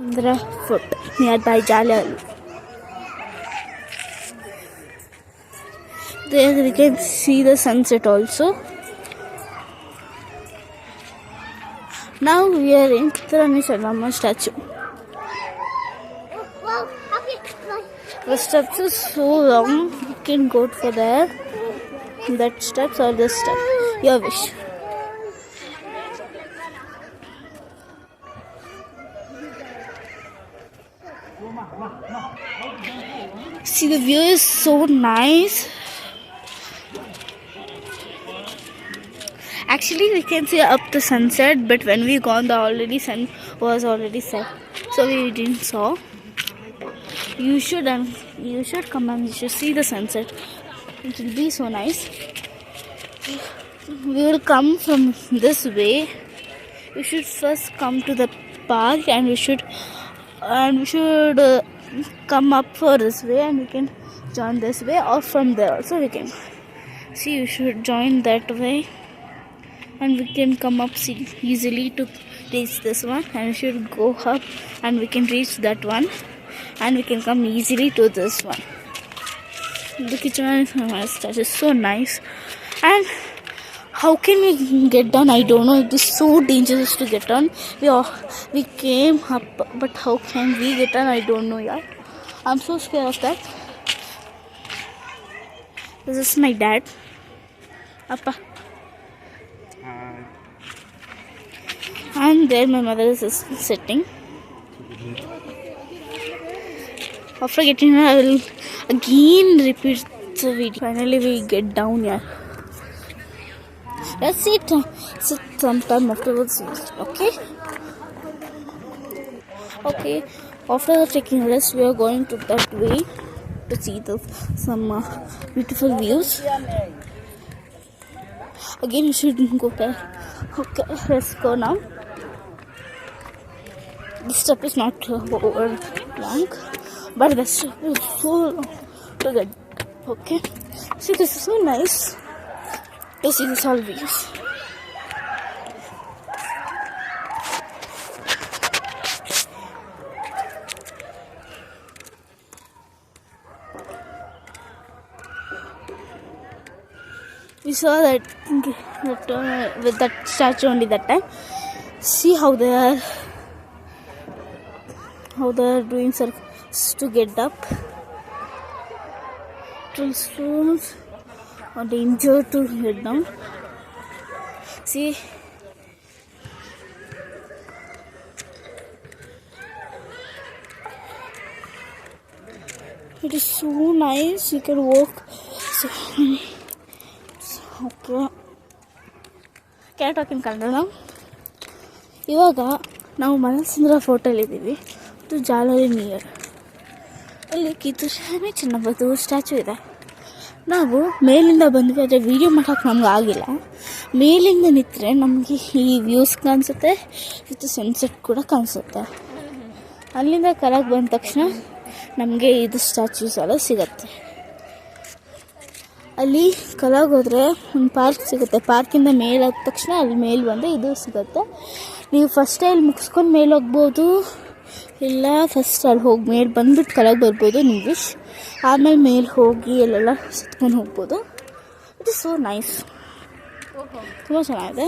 Andhra Fort nearby Jalal. There we can see the sunset also. Now we are in Chitrani Channamma statue. The steps is so long, you can go for there. That steps or this step, your wish. See, the view is so nice. Actually, we can see up the sunset, but when we gone, the sun was already set, so we didn't saw. You should come and you should see the sunset. It will be so nice. We will come from this way. We should first come to the park, and we should come up for this way, and we can join this way, or from there also we can see. You should join that way, and we can come up easily to reach this one, and we should go up and we can reach that one, and we can come easily to this one. The kitchen is so nice. And how can we get down? I don't know. It is so dangerous to get down. We came up, but how can we get down? I don't know. Yeah, I'm so scared of that. This is my dad. Appa. And there my mother is sitting. After getting her, I will again repeat the video. Finally we get down here. Let's sit sometime afterwards. Okay. After taking rest, we are going to that way to see some beautiful views. Again, you shouldn't go there. Okay, let's go now. This step is not over long, but the step is so long to get. Okay, see, this is so nice to see this all views. We saw that with that statue only that time. See how they are doing circles to get up. Stones are danger to get down. See, it is so nice. You can walk. Okay. Can I talk in Kannada now? ಇವಾಗ ನಾವು ಮನಸ್ಸಿಂದ್ರ ಫೋಟೋಲ್ಲಿದ್ದೀವಿ. ಇದು ಜಾಲರಿ near. ಅಲ್ಲಿ Kittur ಚೆನ್ನಮ್ಮದು statue ಇದೆ. ನಾವು ಮೇಲಿಂದ ಬಂದ್ವಿ, ಆದರೆ ವೀಡಿಯೋ ಮಾಡೋಕ್ಕೆ ನಮ್ಗೆ ಆಗಿಲ್ಲ. ಮೇಲಿಂದ ನಿಂತರೆ ನಮಗೆ ಈ ವ್ಯೂಸ್ ಕಾಣಿಸುತ್ತೆ, ಮತ್ತು ಸನ್ಸೆಟ್ ಕೂಡ ಕಾಣಿಸುತ್ತೆ. ಅಲ್ಲಿಂದ ಕೆಳಗೆ ಬಂದ ತಕ್ಷಣ ನಮಗೆ ಇದು ಸ್ಟ್ಯಾಚ್ಯೂಸ್ ಎಲ್ಲ ಸಿಗುತ್ತೆ. ಅಲ್ಲಿ ಕೆಳಗೆ ಹೋದರೆ ಒಂದು ಪಾರ್ಕ್ ಸಿಗುತ್ತೆ. ಪಾರ್ಕಿಂದ ಮೇಲೆ ಹೋದ ತಕ್ಷಣ ಅಲ್ಲಿ ಮೇಲೆ ಬಂದು ಇದು ಸಿಗುತ್ತೆ. ನೀವು ಫಸ್ಟ್ ಅಲ್ಲಿ ಮುಗಿಸ್ಕೊಂಡು ಮೇಲೆ ಹೋಗ್ಬೋದು, ಇಲ್ಲ ಫಸ್ಟ್ ಅಲ್ಲಿ ಹೋಗಿ ಮೇಲೆ ಬಂದುಬಿಟ್ಟು ಕೆಳಗೆ ಬರ್ಬೋದು ನಿಮ್ಮ ವಿಶ್. ಆಮೇಲೆ ಮೇಲೆ ಹೋಗಿ ಅಲ್ಲೆಲ್ಲ ಸುತ್ಕೊಂಡು ಹೋಗ್ಬೋದು. ಇಟ್ ಇಸ್ ಸೋ ನೈಸ್, ತುಂಬ ಚೆನ್ನಾಗಿದೆ.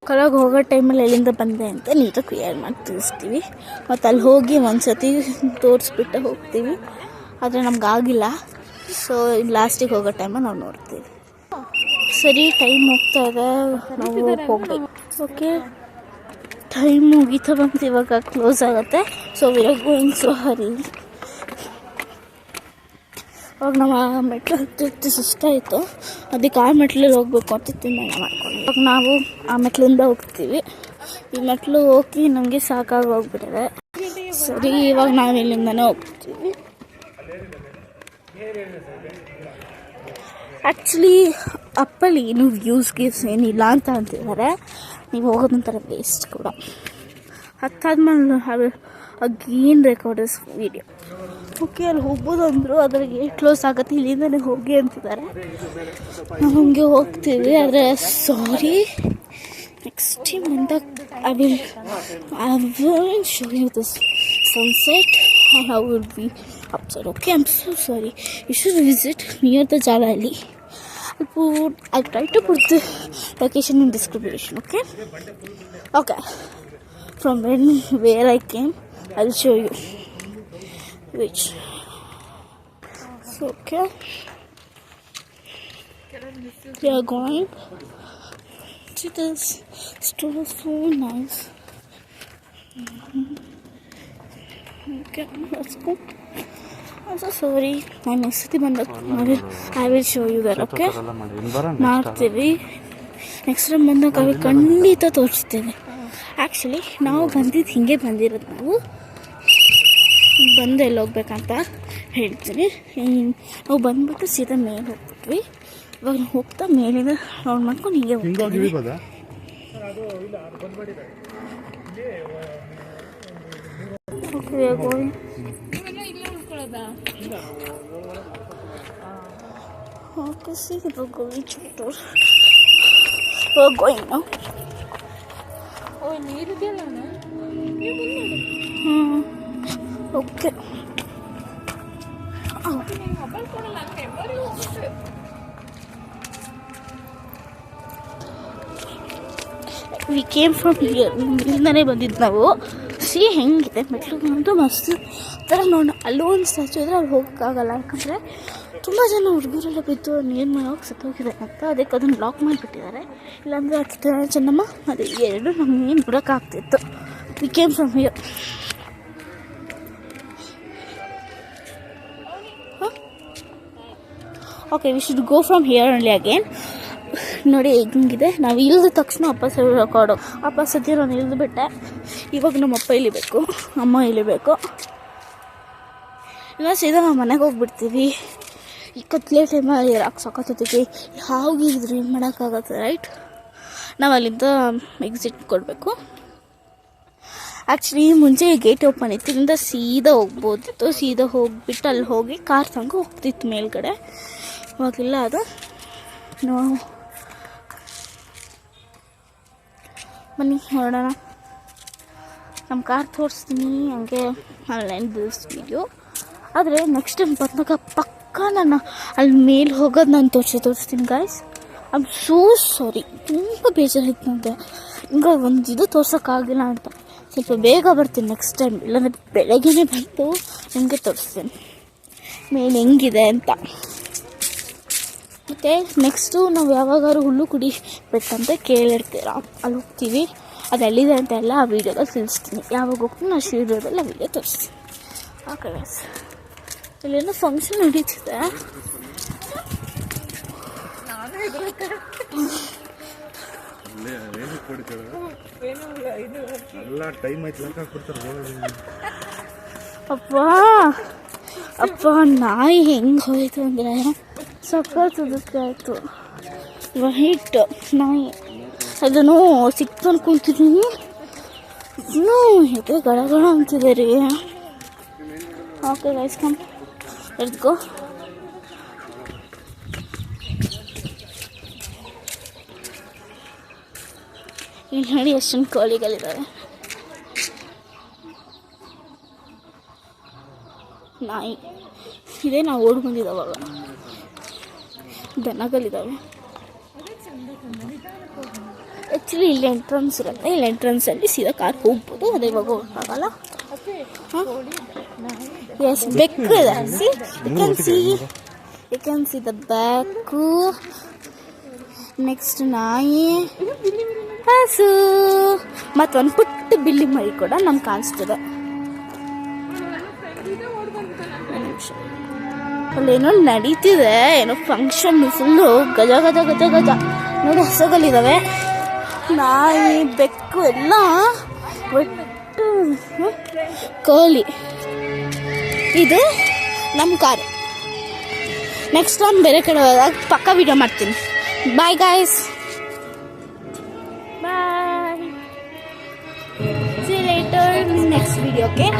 ಕೆಳಗೆ ಹೋಗೋ ಟೈಮಲ್ಲಿ ಎಲ್ಲಿಂದ ಬಂದೆ ಅಂತ ನೀಟಾಗಿ ಕ್ಲಿಯರ್ ಮಾಡಿ ತಿಳಿಸ್ತೀವಿ. ಮತ್ತು ಅಲ್ಲಿ ಹೋಗಿ ಒಂದು ಸತಿ ತೋರಿಸ್ಬಿಟ್ಟು ಹೋಗ್ತೀವಿ. ಆದರೆ ನಮ್ಗೆ ಆಗಿಲ್ಲ, ಸೊ ಲಾಸ್ಟಿಗೆ ಹೋಗೋ ಟೈಮಲ್ಲಿ ನಾವು ನೋಡ್ತೀವಿ. ಸರಿ, ಟೈಮ್ ಹೋಗ್ತಾ ಇದೆ, ನಾವು ಹೋಗ್ಬೇಕು. ಓಕೆ, ಟೈಮ್ ಮುಗೀತಾ ಬಂತು, ಇವಾಗ ಕ್ಲೋಸ್ ಆಗುತ್ತೆ. So we are going so hurry. ಅವಾಗ ನಾವು ಆ ಮೆಟ್ಲು ಹತ್ತಿ ಸುಸ್ತಾಯಿತು, ಅದಕ್ಕೆ ಆ ಮೆಟ್ಲಲ್ಲಿ ಹೋಗ್ಬೇಕು ಅಂತ ತೀರ್ಮಾನ ಮಾಡ್ಕೊಂಡು ಇವಾಗ ನಾವು ಆ ಮೆಟ್ಲಿಂದ ಹೋಗ್ತೀವಿ. ಈ ಮೆಟ್ಲು ಹೋಗಿ ನಮಗೆ ಸಾಕಾಗಿ ಹೋಗ್ಬಿಟ್ಟಿದೆ. ಸರಿ, ಇವಾಗ ನಾವು ಇಲ್ಲಿಂದನೇ ಹೋಗ್ತೀವಿ. ಆ್ಯಕ್ಚುಲಿ ಅಪ್ಪಲ್ಲಿ ಏನು ವ್ಯೂಸ್ ಏನಿಲ್ಲ ಅಂತ ಅಂತಿದ್ದಾರೆ. ನೀವು ಹೋಗೋದಂತಾರೆ ವೇಸ್ಟ್ ಕೂಡ. ಹತ್ತಾದ್ಮೇಲೆ again record this video. Okay ಅಲ್ಲಿ ಹೋಗ್ಬೋದು ಅಂದರು, ಅದ್ರ ಗೇಟ್ ಕ್ಲೋಸ್ ಆಗುತ್ತೆ, ಇಲ್ಲಿಂದನೇ ಹೋಗಿ ಅಂತಿದ್ದಾರೆ. ನಾವು ಹಂಗೆ ಹೋಗ್ತೀವಿ. ಆದರೆ ಸಾರಿ, ನೆಕ್ಸ್ಟ್ ಟೈಮ್ ಬಂದಾಗ I will show you this sunset and I will be upset. Okay, I'm so sorry. You should visit near the Jalali. I'll try to put the location in description. Okay. From where I came, I'll show you. Which? So, okay. We are going. See this store is so nice. Okay, let's go. I'm so sorry. ನಾನು next ಸತಿ ಬಂದಾಗ I will show you that. Okay, ಮಾಡ್ತೀವಿ. Next time ಬಂದಾಗ ಅವ್ರಿಗೆ ಖಂಡಿತ ತೋರಿಸ್ತೀವಿ. Actually ನಾವು ಬಂದಿದ್ದು ಹಿಂಗೆ ಬಂದಿರೋದು. ನಾವು ಬಂದು ಎಲ್ಲಿ ಹೋಗ್ಬೇಕಂತ ಹೇಳ್ತೀನಿ. ನಾವು ಬಂದ್ಬಿಟ್ಟು ಸೀದಾ ಮೇಲೆ ಹೋಗ್ಬಿಟ್ವಿ. ಇವಾಗ ಹೋಗ್ತಾ ಮೇಲಿಂದ ರೌಂಡ್ ಮಾಡ್ಕೊಂಡು ಹಿಂಗೆ ಹೋಗ್ತೀವಿ. Okay, see the going to we're going now. Oh, ನೀರು ಇದೆಯಲ್ಲ. Okay. We came from here. ಇಲ್ಲಿಂದನೇ ಬಂದಿದ್ದು ನಾವು. ಸಿ ಹೆಂಗಿದೆ ಮೆಟ್ಲು ಅಂತೂ ಮಸ್ತ್ ಥರ ನೋಡಿ. ಅಲ್ಲೂ ಒಂದು ಸ್ಟ್ಯಾಚು ಇದ್ರೆ ಅಲ್ಲಿ ಹೋಗೋಕ್ಕಾಗಲ್ಲ, ಯಾಕಂದರೆ ತುಂಬ ಜನ ಹುಡುಗರೆಲ್ಲ ಬಿದ್ದು ನೀರು ಮಾಡೋಕೆ ಸತ್ತೋಗಿದೆ ಅಂತ. ಅದಕ್ಕೆ ಅದನ್ನು ಲಾಕ್ ಮಾಡಿಬಿಟ್ಟಿದ್ದಾರೆ. ಇಲ್ಲಾಂದರೆ ಹತ್ತು ಚೆನ್ನಮ್ಮ ಅದು ಎರಡು ನಮಗೆ ನೋಡೋಕ್ಕಾಗ್ತಿತ್ತು. We came from here. Okay, we should go from here only again. ನೋಡಿ ಹೆಂಗಿದೆ, ನಾವು ಇಳಿದ ತಕ್ಷಣ ಅಪ್ಪ ಸರಿ ರೆಕಾರ್ಡು. ಅಪ್ಪ ಸದ್ಯ ನಾನು ಇಳಿದು ಬಿಟ್ಟೆ. ಇವಾಗ ನಮ್ಮ ಅಪ್ಪ ಇಳಿಬೇಕು, ಅಮ್ಮ ಇಳಿಬೇಕು. ಇಲ್ಲ ಸೀದಾ ನಾವು ಮನೆಗೆ ಹೋಗ್ಬಿಡ್ತೀವಿ. ಈ ಕತ್ಲೆ ಟೈಮಲ್ಲಿ ಇರೋಕೆ ಸಾಕತ್ತೈತಿ. ಹಾಗಿದ್ರೆ ಏನು ಮಾಡೋಕ್ಕಾಗತ್ತೆ, ರೈಟ್? ನಾವು ಅಲ್ಲಿಂದ ಎಕ್ಸಿಟ್ ಕೊಡಬೇಕು. ಆ್ಯಕ್ಚುಲಿ ಮುಂಚೆ ಗೇಟ್ ಓಪನ್ ಇತ್ತು, ಇದರಿಂದ ಸೀದಾ ಹೋಗ್ಬೋದಿತ್ತು. ಸೀದಾ ಹೋಗ್ಬಿಟ್ಟು ಅಲ್ಲಿ ಹೋಗಿ ಕಾರ್ ತನಕ ಹೋಗ್ತಿತ್ತು ಮೇಲ್ಗಡೆ. ಇವಾಗಿಲ್ಲ ಅದು. ನಾವು ಬನ್ನಿ ಹೊರಡೋಣ. ನಮ್ಮ ಕಾರ್ ತೋರಿಸ್ತೀನಿ ಹಂಗೆ ಆನ್ಲೈನ್ ದಿಸ್ ವಿಡಿಯೋ. ಆದರೆ ನೆಕ್ಸ್ಟ್ ಟೈಮ್ ಬಂದಾಗ ಪಕ್ಕ ನಾನು ಅಲ್ಲಿ ಮೇಲೆ ಹೋಗೋದು ನಾನು ತೋರಿಸ್ತೀನಿ guys. I am so sorry. ತುಂಬ ಬೇಜಾರಾಯ್ತು ನನಗೆ. ಹಿಂಗೆ ಒಂದು ಇದು ತೋರ್ಸೋಕ್ಕಾಗಿಲ್ಲ ಅಂತ. ಸ್ವಲ್ಪ ಬೇಗ ಬರ್ತೀನಿ ನೆಕ್ಸ್ಟ್ ಟೈಮ್, ಇಲ್ಲಾಂದರೆ ಬೆಳಗ್ಗೆನೇ ಬಂದು ನಿಮಗೆ ತೋರಿಸ್ತೀನಿ ಮೇಲೆ ಹೆಂಗಿದೆ ಅಂತ. ಮತ್ತು ನೆಕ್ಸ್ಟು ನಾವು ಯಾವಾಗಾದ್ರು ಹುಲ್ಲು ಕುಡಿಬೇಕಂತ ಕೇಳಿರ್ತೀರ, ಅಲ್ಲಿ ಹೋಗ್ತೀವಿ. ಅದು ಎಲ್ಲಿದೆ ಅಂತ ಎಲ್ಲ ಆ ವೀಡಿಯೋದಲ್ಲಿ ತಿಳಿಸ್ತೀನಿ. ಯಾವಾಗ ಹೋಗ್ತೀನಿ ನಾನು ವೀಡಿಯೋದಲ್ಲಿ ಆ ವೀಡಿಯೋ ತೋರಿಸ್ತೀನಿ. ಓಕೆ ಗೈಸ್, ಇಲ್ಲೇನೋ ಫಂಕ್ಷನ್ ನಡೀತಿದೆ. ಅಪ್ಪ ನಾಯಿ ಹೆಂಗೆ ಹೋಯ್ತು ಅಂದರೆ ಸಕ್ಕತ್ತಾಯ್ತು. ವೈಟ್ ನಾಯಿ ಅದನ್ನು ಸಿಕ್ತು ಅನ್ಕೊಳ್ತಿದ್ದೀನಿ. ಇನ್ನೂ ಹೇಗೆ ಗಡಗಡ ಅಂತಿದೆ ರೀ. Okay guys, come let's go. ಇಲ್ಲಿ ನೋಡಿ ಎಷ್ಟೊಂದು ಕೋಳಿಗಳಿದ್ದಾವೆ. ನಾಯಿ ಇದೇ ನಾವು ಓಡಿ ಬಂದಿದ್ದಾವಾಗ. ದನಗಳಿದ್ದಾವೆ. ಆ್ಯಕ್ಚುಲಿ ಇಲ್ಲಿ ಎಂಟ್ರೆನ್ಸ್ ಇರುತ್ತೆ. ಇಲ್ಲಿ ಎಂಟ್ರೆನ್ಸಲ್ಲಿ ಸೀದಾ ಕಾರ್ ಹೋಗ್ಬೋದು. ಅದೇ ಇವಾಗ ಹೋಗೋಕ್ಕಾಗಲ್ಲ. ಎಸ್, ಬೆಕ್ಕು ಇದೆ. ಯು ಕ್ಯಾನ್ ಸಿ ದ ಬೆಕ್ಕು. ನೆಕ್ಸ್ಟ್ ನಾಯಿ, ಹಸು, ಮತ್ತೊಂದು ಪುಟ್ಟ ಬಿಲ್ಲಿ ಮರಿ ಕೂಡ ನಮ್ಗೆ ಕಾಣಿಸ್ತದೆ. ಅಲ್ಲೇನೋ ನಡೀತಿದೆ, ಏನೋ ಫಂಕ್ಷನ್. ಫುಲ್ಲು ಗಜ ಗಜ ಗಜ ಗಜ ನೋಡಿ. ಹಸುಗಳಿದ್ದಾವೆ, ನಾಯಿ, ಬೆಕ್ಕು ಎಲ್ಲ ಒಟ್ಟು ಕೋಳಿ. ಇದು ನಮ್ಮ ಕಾರು. ನೆಕ್ಸ್ಟ್ ಟೈಮ್ ಬೇರೆ ಕಡೆ ಹೋದಾಗ ಪಕ್ಕ ವಿಡಿಯೋ ಮಾಡ್ತೀನಿ. Bye guys, bye. See you later in the next video, okay?